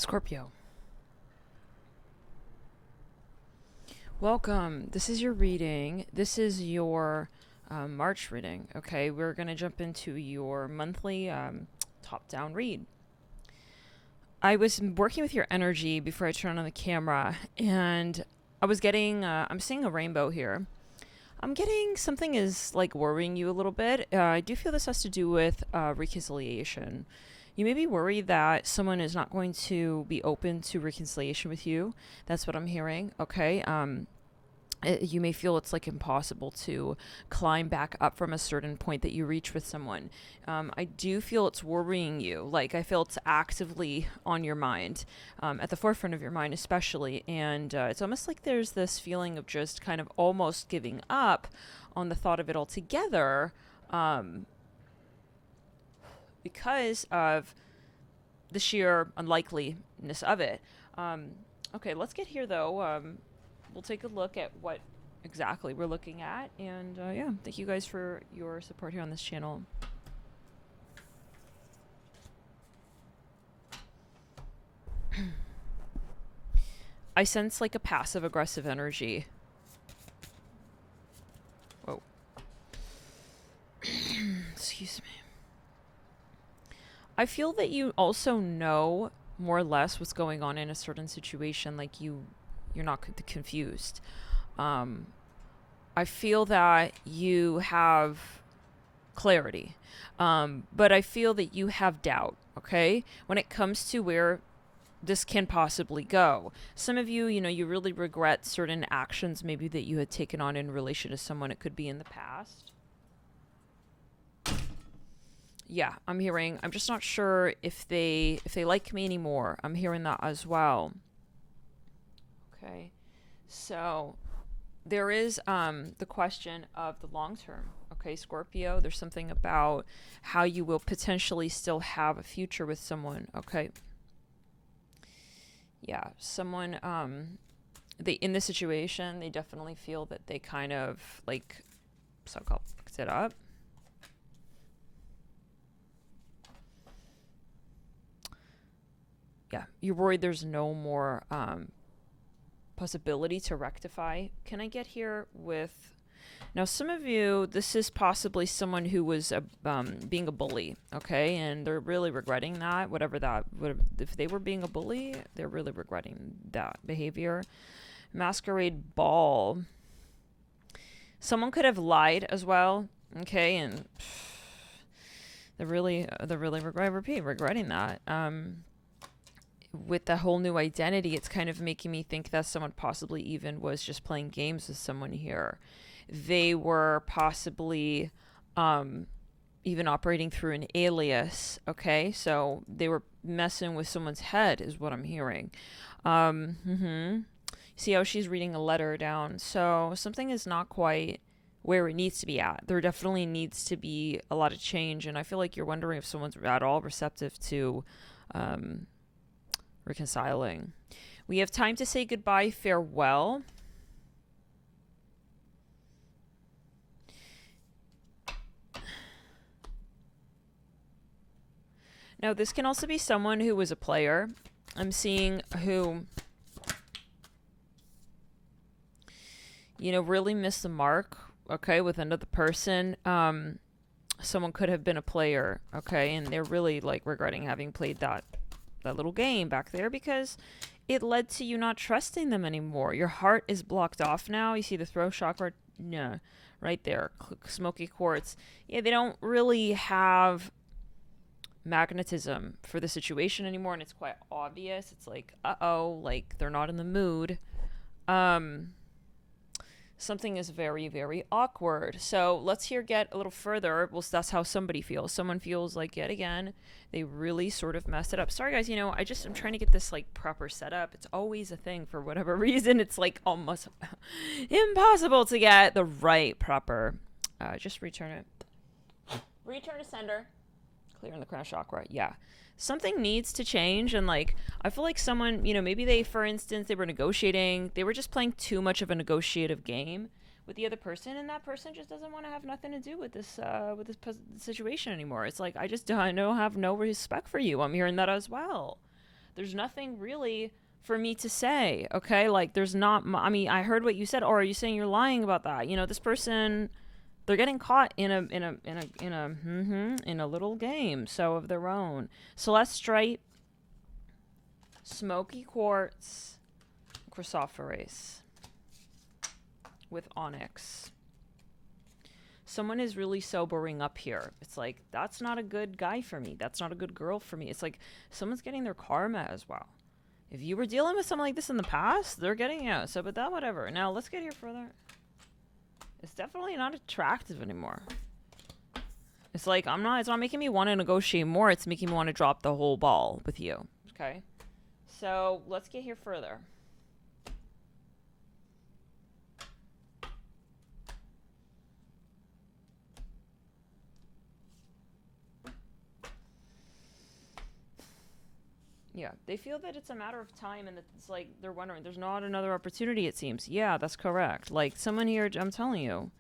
Scorpio. Welcome. This is your reading. This is your March reading. Okay, we're going to jump into your monthly top-down read. I was working with your energy before I turned on the camera, and I was getting, I'm seeing a rainbow here. I'm getting something is like worrying you a little bit. I do feel this has to do with reconciliation. You may be worried that someone is not going to be open to reconciliation with you. That's what I'm hearing. Okay. You may feel it's like impossible to climb back up from a certain point that you reach with someone. I do feel it's worrying you. Like, I feel it's actively on your mind, at the forefront of your mind, especially. And it's almost like there's this feeling of just kind of almost giving up on the thought of it altogether, because of the sheer unlikeliness of it. Okay, let's get here though. We'll take a look at what exactly we're looking at. And yeah, thank you guys for your support here on this channel. I sense like a passive aggressive energy. Whoa. Excuse me. I feel that you also know more or less what's going on in a certain situation. Like you're not confused. I feel that you have clarity, but I feel that you have doubt. Okay, when it comes to where this can possibly go. Some of you, you really regret certain actions maybe that you had taken on in relation to someone. It could be in the past. Yeah, I'm just not sure if they like me anymore. I'm hearing that as well. Okay. So there is the question of the long term. Okay, Scorpio, there's something about how you will potentially still have a future with someone. Okay. Yeah, someone they in this situation, they definitely feel that they kind of like so-called fucked it up. Yeah, you're worried there's no more possibility to rectify. Can I get here with now? Some of you, this is possibly someone who was being a bully, okay, and they're really regretting that. If they were being a bully, they're really regretting that behavior. Masquerade ball. Someone could have lied as well, okay, and they're really regretting that. With the whole new identity, it's kind of making me think that someone possibly even was just playing games with someone here. They were possibly even operating through an alias, okay? So they were messing with someone's head is what I'm hearing. See how she's reading a letter down. So something is not quite where it needs to be at. There definitely needs to be a lot of change, and I feel like you're wondering if someone's at all receptive to reconciling. We have time to say goodbye, farewell. Now, this can also be someone who was a player. I'm seeing who, really missed the mark, okay, with another person. Someone could have been a player, okay, and they're really like regretting having played that little game back there because it led to you not trusting them anymore. Your heart is blocked off now. You see the throat chakra? Yeah, right there. Smoky quartz. Yeah, they don't really have magnetism for the situation anymore, and it's quite obvious. It's like, uh-oh, like they're not in the mood. Something is very, very awkward. So let's get a little further. Well, that's how somebody feels. Someone feels like, yet again, they really sort of messed it up. Sorry, guys, I'm trying to get this like proper setup. It's always a thing for whatever reason. It's like almost impossible to get the right proper. Just return it. Return to sender. Clearing the crown chakra. Yeah. Something needs to change, and like I feel like someone, maybe they, for instance, they were negotiating, they were just playing too much of a negotiative game with the other person, and that person just doesn't want to have nothing to do with this situation anymore. It's like I don't have no respect for you. I'm hearing that as well. There's nothing really for me to say, okay? Like, there's not, I mean, I heard what you said, or are you saying you're lying about that? You know, this person, they're getting caught in a little game, so of their own. Celeste Stripe, Smoky Quartz, Chrysophorase with Onyx. Someone is really sobering up here. It's like, that's not a good guy for me. That's not a good girl for me. It's like, someone's getting their karma as well. If you were dealing with something like this in the past, they're getting out. So, but that, whatever. Now, let's get here further. It's definitely not attractive anymore. It's like, it's not making me want to negotiate more. It's making me want to drop the whole ball with you. Okay? So, let's get here further. Yeah, they feel that it's a matter of time, and it's like they're wondering, there's not another opportunity, it seems. Yeah, that's correct. Like, someone here, I'm telling you,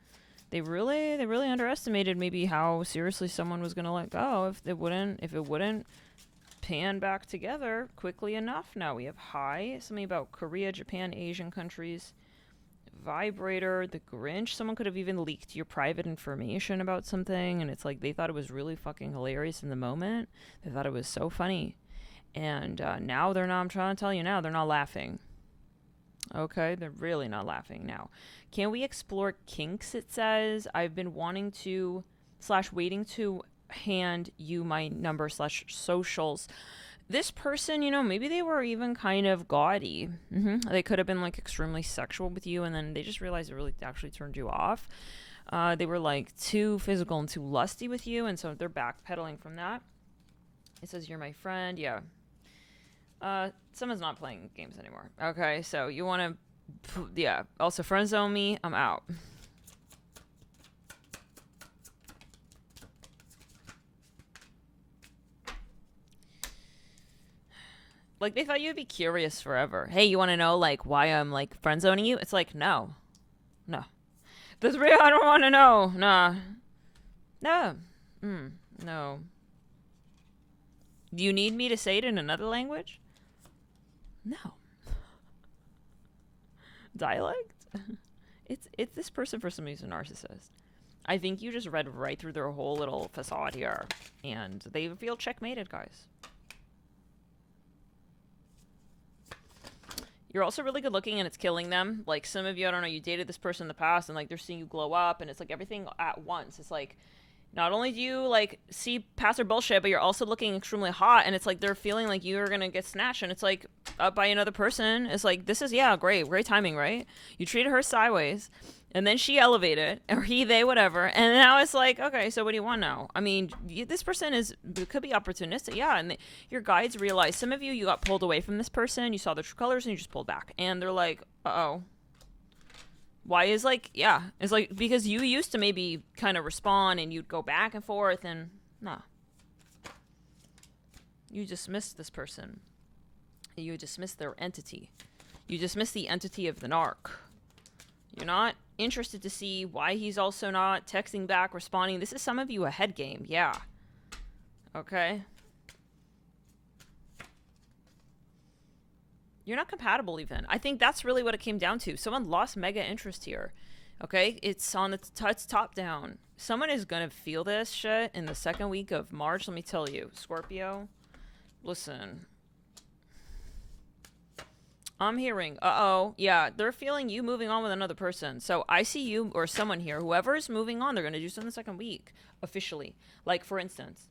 they really underestimated maybe how seriously someone was going to let go if it wouldn't pan back together quickly enough. Now we have high, something about Korea, Japan, Asian countries, vibrator, the Grinch. Someone could have even leaked your private information about something, and it's like they thought it was really fucking hilarious in the moment. They thought it was so funny. And now they're not, I'm trying to tell you now, they're not laughing. Okay, they're really not laughing now. Can we explore kinks, it says? I've been wanting to, waiting to hand you my number / socials. This person, you know, maybe they were even kind of gaudy. They could have been like extremely sexual with you, and then they just realized it really actually turned you off. They were like too physical and too lusty with you, and so they're backpedaling from that. It says, you're my friend. Yeah. Someone's not playing games anymore. Okay, so you want to, yeah. Also, friend zone me. I'm out. Like, they thought you'd be curious forever. Hey, you want to know, like, why I'm, like, friend zoning you? It's like, no. That's real. I don't want to know. Nah. No. No. Do you need me to say it in another language? No. Dialect? It's this person for some reason a narcissist. I think you just read right through their whole little facade here, and they feel checkmated, guys. You're also really good looking, and it's killing them. Like, some of you, I don't know, you dated this person in the past, and like they're seeing you glow up, and it's like everything at once. It's like, not only do you, like, see past their bullshit, but you're also looking extremely hot, and it's like they're feeling like you're gonna get snatched, and it's like, up by another person. It's like, this is, yeah, great timing, right? You treated her sideways, and then she elevated, or he, they, whatever, and now it's like, okay, so what do you want now? I mean, this person could be opportunistic, yeah, and your guides realize, some of you got pulled away from this person, you saw the true colors, and you just pulled back, and they're like, uh-oh. Why is like, yeah, it's like, because you used to maybe kind of respond and you'd go back and forth, and nah. You dismissed this person. You dismissed their entity. You dismissed the entity of the narc. You're not interested to see why he's also not texting back, responding. This is some of you a head game, yeah. Okay. You're not compatible even. I think that's really what it came down to. Someone lost mega interest here. Okay? It's on it's top down. Someone is going to feel this shit in the second week of March. Let me tell you. Scorpio, listen. I'm hearing, yeah, they're feeling you moving on with another person. So I see you or someone here, whoever is moving on, they're going to do so in the second week, officially. Like, for instance,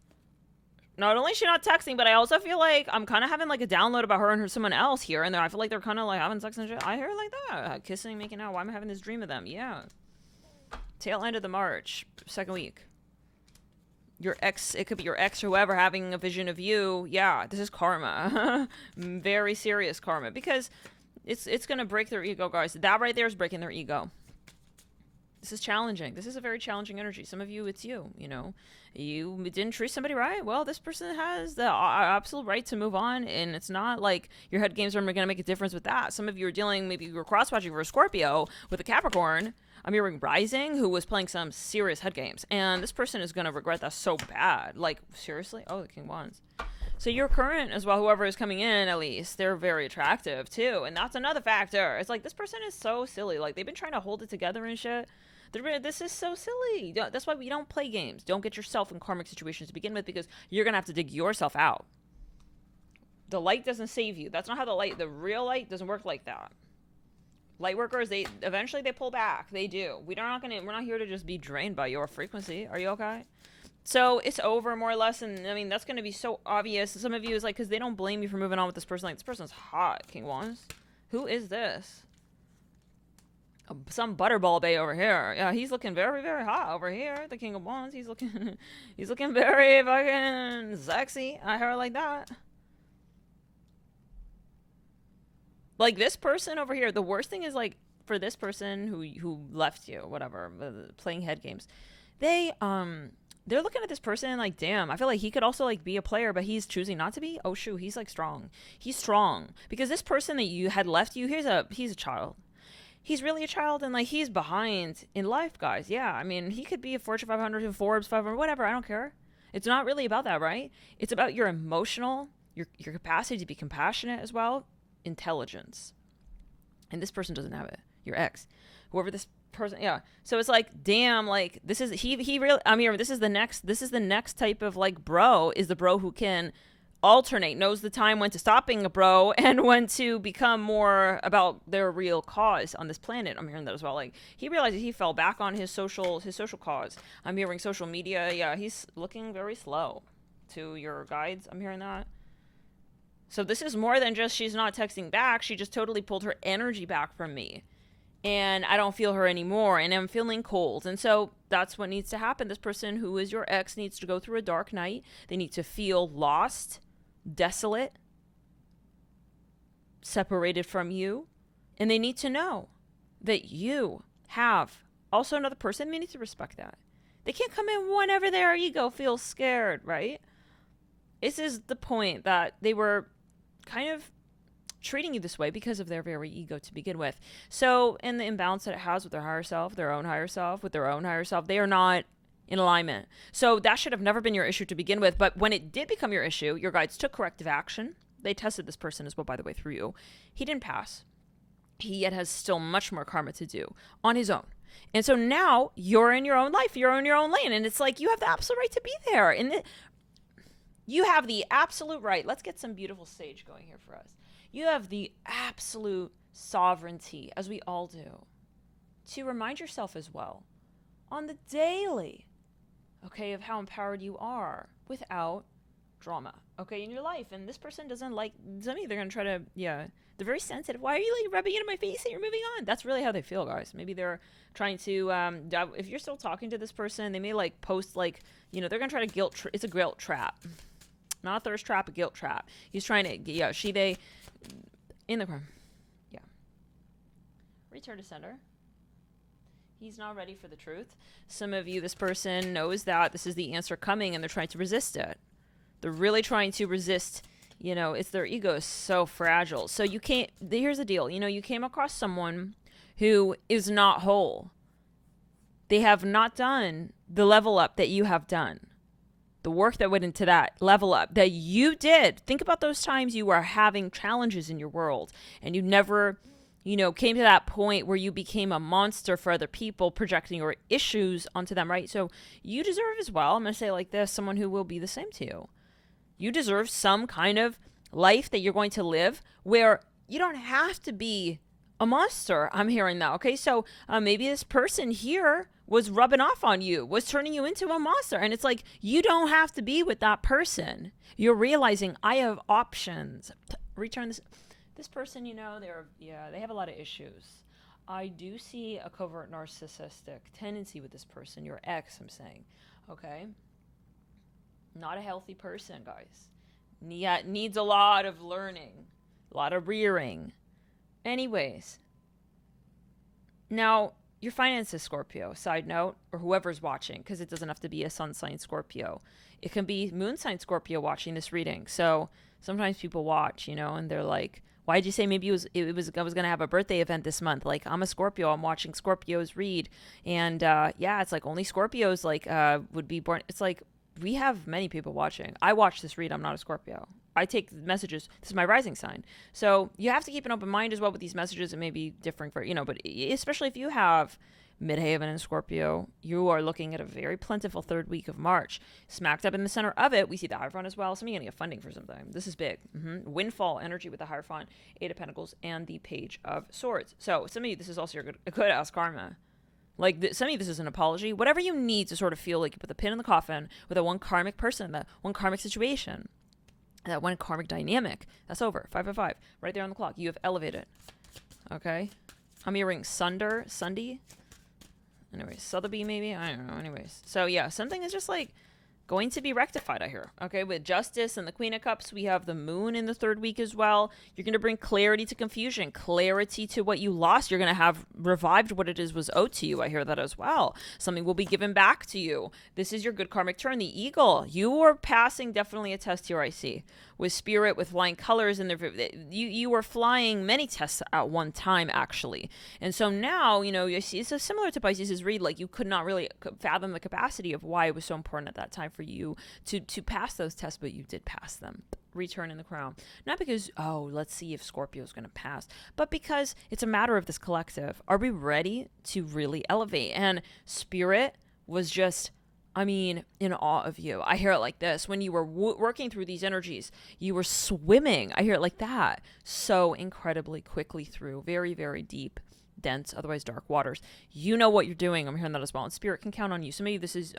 not only is she not texting, but I also feel like I'm kind of having like a download about her and someone else here, and I feel like they're kind of like having sex and shit. I hear like that, kissing, making out. Why am I having this dream of them? Yeah. Tail end of the March, second week. Your ex, it could be your ex or whoever having a vision of you. Yeah, this is karma. Very serious karma, because it's gonna break their ego, guys. That right there is breaking their ego. This is challenging. This is a very challenging energy. Some of you, it's you know. You didn't treat somebody right. Well, this person has the absolute right to move on, and it's not like your head games are going to make a difference with that. Some of you are dealing, maybe you were cross-watching for a Scorpio with a Capricorn. I'm hearing Rising, who was playing some serious head games, and this person is going to regret that so bad. Like, seriously? Oh, the King Wands. So your current as well, whoever is coming in, at least they're very attractive too, and that's another factor. It's like this person is so silly. Like they've been trying to hold it together and shit. This is so silly. That's why we don't play games. Don't get yourself in karmic situations to begin with, because you're gonna have to dig yourself out. The light doesn't save you. That's not how the real light doesn't work like that. Light workers, they eventually they pull back. They do. We're not here to just be drained by your frequency. Are you okay? So it's over more or less, and I mean that's going to be so obvious. Some of you is like, because they don't blame you for moving on with this person. Like, this person's hot, King Wands. Who is this? Some butterball bay over here. Yeah, he's looking very, very hot over here. The King of Wands. He's looking very fucking sexy. I heard like that. Like this person over here. The worst thing is like for this person who left you, whatever, playing head games. They're looking at this person like, damn, I feel like he could also like be a player, but he's choosing not to be. Oh shoot, he's like strong. He's strong because this person that you had left you, he's a child. He's really a child, and like he's behind in life, guys. Yeah, I mean, he could be a Fortune 500, Forbes 500, whatever. I don't care. It's not really about that, right? It's about your emotional, your capacity to be compassionate as well, intelligence. And this person doesn't have it. Your ex, whoever this person, yeah. So it's like, damn, like this is he really. I mean, this is the next type of like bro, is the bro who can alternate, knows the time when to stop being a bro and when to become more about their real cause on this planet. I'm hearing that as well. Like he realized he fell back on his social cause. I'm hearing social media. Yeah, he's looking very slow to your guides. I'm hearing that. So this is more than just she's not texting back. She just totally pulled her energy back from me. And I don't feel her anymore, and I'm feeling cold. And so that's what needs to happen. This person who is your ex needs to go through a dark night. They need to feel lost, desolate, separated from you. And they need to know that you have also another person. They need to respect that. They can't come in whenever their ego feels scared, right? This is the point, that they were kind of treating you this way because of their very ego to begin with. So in the imbalance that it has with their higher self, their own higher self, with their own higher self, they are not in alignment. So that should have never been your issue to begin with. But when it did become your issue, your guides took corrective action. They tested this person as well, by the way, through you. He didn't pass. He yet has still much more karma to do on his own. And so now you're in your own life. You're in your own lane. And it's like you have the absolute right to be there. And you have the absolute right. Let's get some beautiful sage going here for us. You have the absolute sovereignty, as we all do, to remind yourself as well on the daily, okay, of how empowered you are without drama, okay, in your life. And this person doesn't like, some of you, they're going to try to, yeah, they're very sensitive. Why are you like rubbing it in my face and you're moving on? That's really how they feel, guys. Maybe they're trying to, if you're still talking to this person, they may like post like, you know, they're going to try to it's a guilt trap. Not a thirst trap, a guilt trap. He's trying to, yeah, they, in the crime. Yeah. Return to sender. He's not ready for the truth. Some of you, this person knows that this is the answer coming and they're trying to resist it. They're really trying to resist, you know, it's their ego is so fragile. So you can't, here's the deal. You know, you came across someone who is not whole. They have not done the level up that you have done. The work that went into that level up that you did. Think about those times you were having challenges in your world and you never, you know, came to that point where you became a monster for other people, projecting your issues onto them, right? So you deserve as well, I'm going to say it like this, someone who will be the same to you. You deserve some kind of life that you're going to live where you don't have to be a monster. I'm hearing that, okay? So maybe this person here was rubbing off on you, was turning you into a monster. And it's like, you don't have to be with that person. You're realizing I have options. Return this person, you know, they have a lot of issues. I do see a covert narcissistic tendency with this person, your ex, I'm saying, okay? Not a healthy person, guys. Needs a lot of learning, a lot of rearing. Anyways, now, your finances, Scorpio, side note, or whoever's watching, because it doesn't have to be a sun sign Scorpio. It can be moon sign Scorpio watching this reading. So sometimes people watch, you know, and they're like, why did you say maybe I was going to have a birthday event this month? Like, I'm a Scorpio. I'm watching Scorpios read. And yeah, it's like only Scorpios like would be born. It's like, we have many people watching. I watch this read. I'm not a Scorpio. I take messages. This is my rising sign. So you have to keep an open mind as well with these messages. It may be different for, but especially if you have Midhaven and Scorpio, you are looking at a very plentiful third week of March. Smacked up in the center of it, we see the Hierophant as well. Some of you are going to get funding for something. This is big. Windfall energy with the Hierophant, Eight of Pentacles, and the Page of Swords. So some of you, this is also your good ass karma. Like, some of you, this is an apology. Whatever you need to sort of feel like you put the pin in the coffin with that one karmic person, that one karmic situation, that one karmic dynamic. That's over. 555. Right there on the clock. You have elevated. Okay? How many rings? Sunday? Anyways, Sotheby maybe? I don't know. Anyways. So, yeah, something is just like going to be rectified, I hear. Okay, with Justice and the Queen of Cups, we have the Moon in the third week as well. You're going to bring clarity to confusion, clarity to what you lost. You're going to have revived what it is was owed to you. I hear that as well. Something will be given back to you. This is your good karmic turn. The Eagle, you are passing definitely a test here, I see. With Spirit, with flying colors, and you were flying many tests at one time, actually. And so now, you see, it's so similar to Pisces' read, like you could not really fathom the capacity of why it was so important at that time for you to pass those tests, but you did pass them. Return in the crown. Not because, let's see if Scorpio is going to pass, but because it's a matter of this collective. Are we ready to really elevate? And Spirit was just, in awe of you. I hear it like this. When you were working through these energies, you were swimming. I hear it like that. So incredibly quickly through very, very deep, dense, otherwise dark waters. You know what you're doing. I'm hearing that as well. And Spirit can count on you. So maybe this is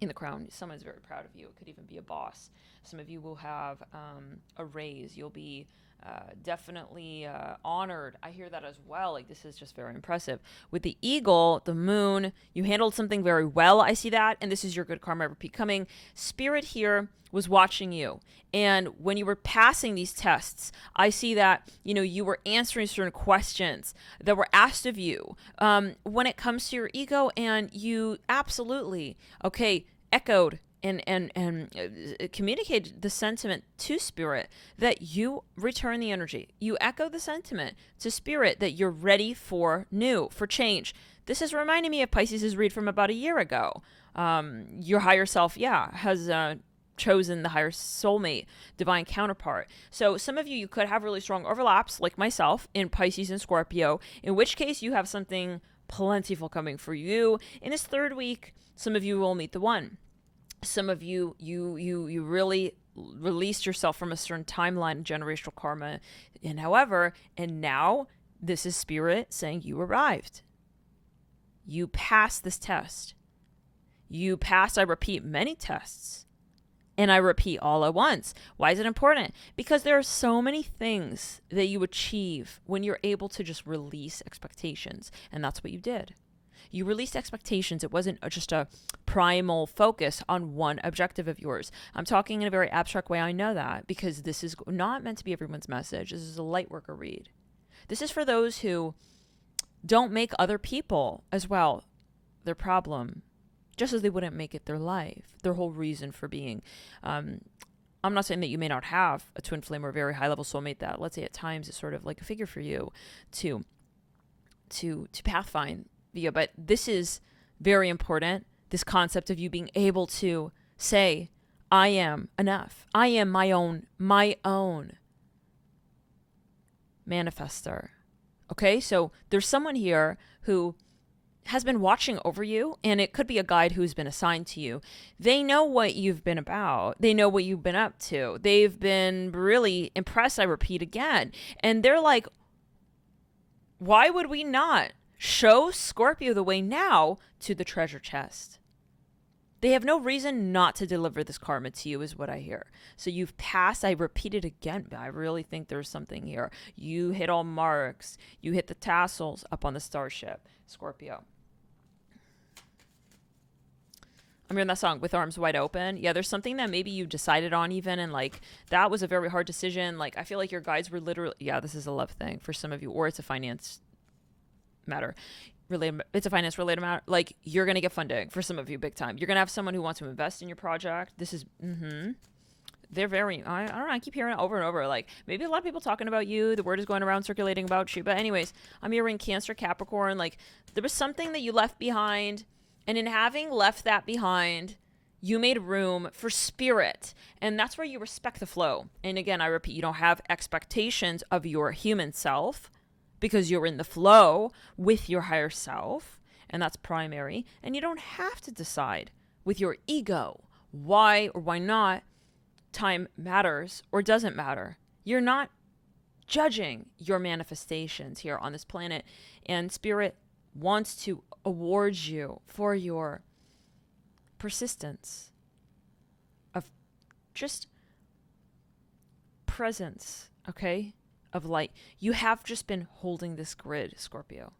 in the crown. Someone's very proud of you. It could even be a boss. Some of you will have a raise. You'll be definitely honored. I hear that as well. Like, this is just very impressive. With the Eagle, the Moon, you handled something very well. I see that. And this is your good karma repeat coming. Spirit here was watching you. And when you were passing these tests, I see that, you were answering certain questions that were asked of you when it comes to your ego. And you absolutely, echoed and communicated the sentiment to Spirit that you return the energy. You echo the sentiment to Spirit that you're ready for new, for change. This is reminding me of Pisces' read from about a year ago. Your higher self, has chosen the higher soulmate, divine counterpart. So some of you could have really strong overlaps, like myself, in Pisces and Scorpio, in which case you have something plentiful coming for you. In this third week, some of you will meet the one. Some of you really released yourself from a certain timeline, generational karma, and now this is Spirit saying you arrived. You passed this test. You passed, I repeat, many tests. And I repeat all at once. Why is it important? Because there are so many things that you achieve when you're able to just release expectations. And that's what you did. You released expectations. It wasn't just a primal focus on one objective of yours. I'm talking in a very abstract way. I know that because this is not meant to be everyone's message. This is a light worker read. This is for those who don't make other people as well their problem, just as they wouldn't make it their life, their whole reason for being. I'm not saying that you may not have a twin flame or a very high level soulmate that, let's say, at times is sort of like a figure for you to pathfind via, but this is very important. This concept of you being able to say, I am enough. I am my own manifester. Okay, so there's someone here who has been watching over you, and it could be a guide who's been assigned to you. They know what you've been about. They know what you've been up to. They've been really impressed, I repeat again. And they're like, why would we not show Scorpio the way now to the treasure chest? They have no reason not to deliver this karma to you, is what I hear. So you've passed. I repeat it again, but I really think there's something here. You hit all marks. You hit the tassels up on the starship, Scorpio. I'm hearing that song, With Arms Wide Open. Yeah, there's something that maybe you decided on even, and like that was a very hard decision. Like, I feel like your guides were literally, this is a love thing for some of you, or it's a finance matter. It's a finance related matter. Like, you're going to get funding for some of you big time. You're going to have someone who wants to invest in your project. This is, they're very, I don't know, I keep hearing it over and over. Like, maybe a lot of people talking about you. The word is going around circulating about you. But anyways, I'm hearing Cancer, Capricorn. Like, there was something that you left behind. And in having left that behind, You made room for spirit. And that's where you respect the flow. And again, I repeat, you don't have expectations of your human self because you're in the flow with your higher self. And that's primary. And you don't have to decide with your ego why or why not time matters or doesn't matter. You're not judging your manifestations here on this planet. And spirit wants to award you for your persistence of just presence, okay, of light. You have just been holding this grid, Scorpio,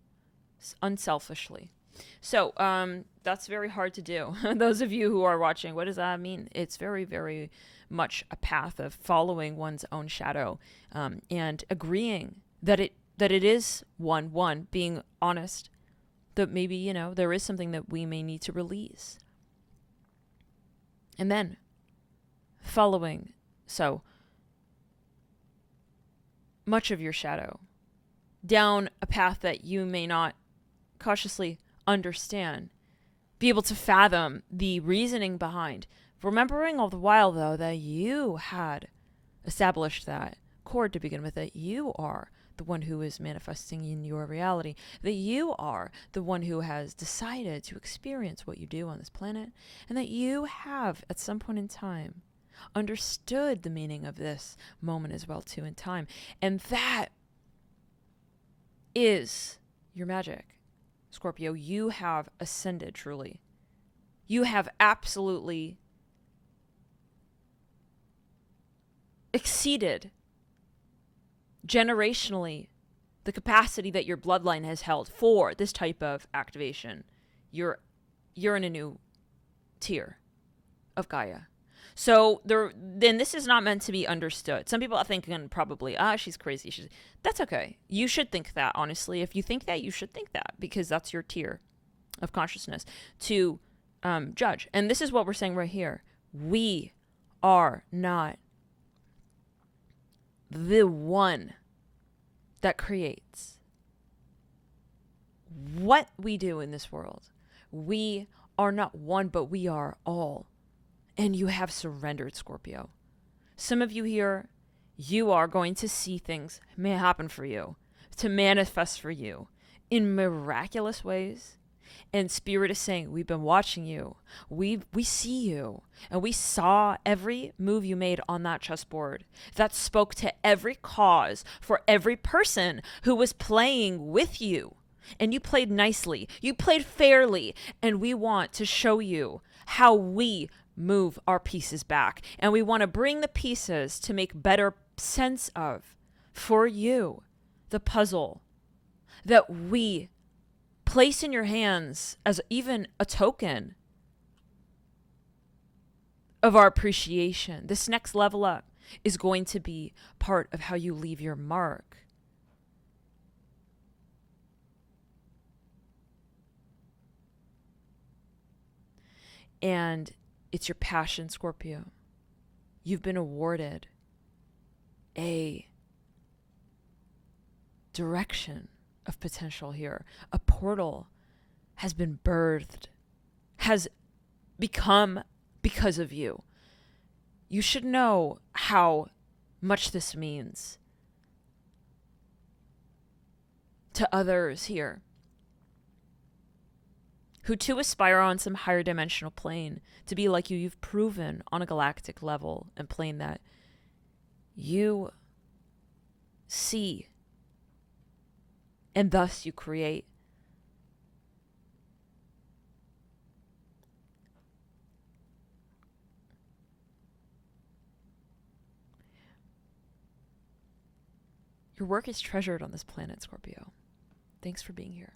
unselfishly. So that's very hard to do. Those of you who are watching, what does that mean? It's very, very much a path of following one's own shadow, and agreeing that it is one, being honest that maybe, you know, there is something that we may need to release. And then following so much of your shadow down a path that you may not cautiously understand, be able to fathom the reasoning behind, remembering all the while, though, that you had established that cord to begin with, that you are the one who is manifesting in your reality, that you are the one who has decided to experience what you do on this planet, and that you have, at some point in time, understood the meaning of this moment as well, too, in time. And that is your magic, Scorpio. You have ascended, truly. You have absolutely exceeded generationally the capacity that your bloodline has held for this type of activation. You're in a new tier of Gaia. So then this is not meant to be understood. Some people are thinking probably, she's crazy. That's okay. You should think that, honestly. If you think that, you should think that, because that's your tier of consciousness to judge. And this is what we're saying right here. We are not the one that creates what we do in this world. We are not one, but we are all. And you have surrendered, Scorpio. Some of you here, you are going to see things may happen for you, to manifest for you in miraculous ways. And Spirit is saying, we've been watching you. We see you. And we saw every move you made on that chessboard that spoke to every cause for every person who was playing with you. And you played nicely. You played fairly. And we want to show you how we move our pieces back. And we want to bring the pieces to make better sense of, for you, the puzzle that we place in your hands as even a token of our appreciation. This next level up is going to be part of how you leave your mark. And it's your passion, Scorpio. You've been awarded a direction of potential here. A portal has been birthed, has become because of you. You should know how much this means to others here who too aspire on some higher dimensional plane to be like you. You've proven on a galactic level and plane that you see, and thus you create. Your work is treasured on this planet, Scorpio. Thanks for being here.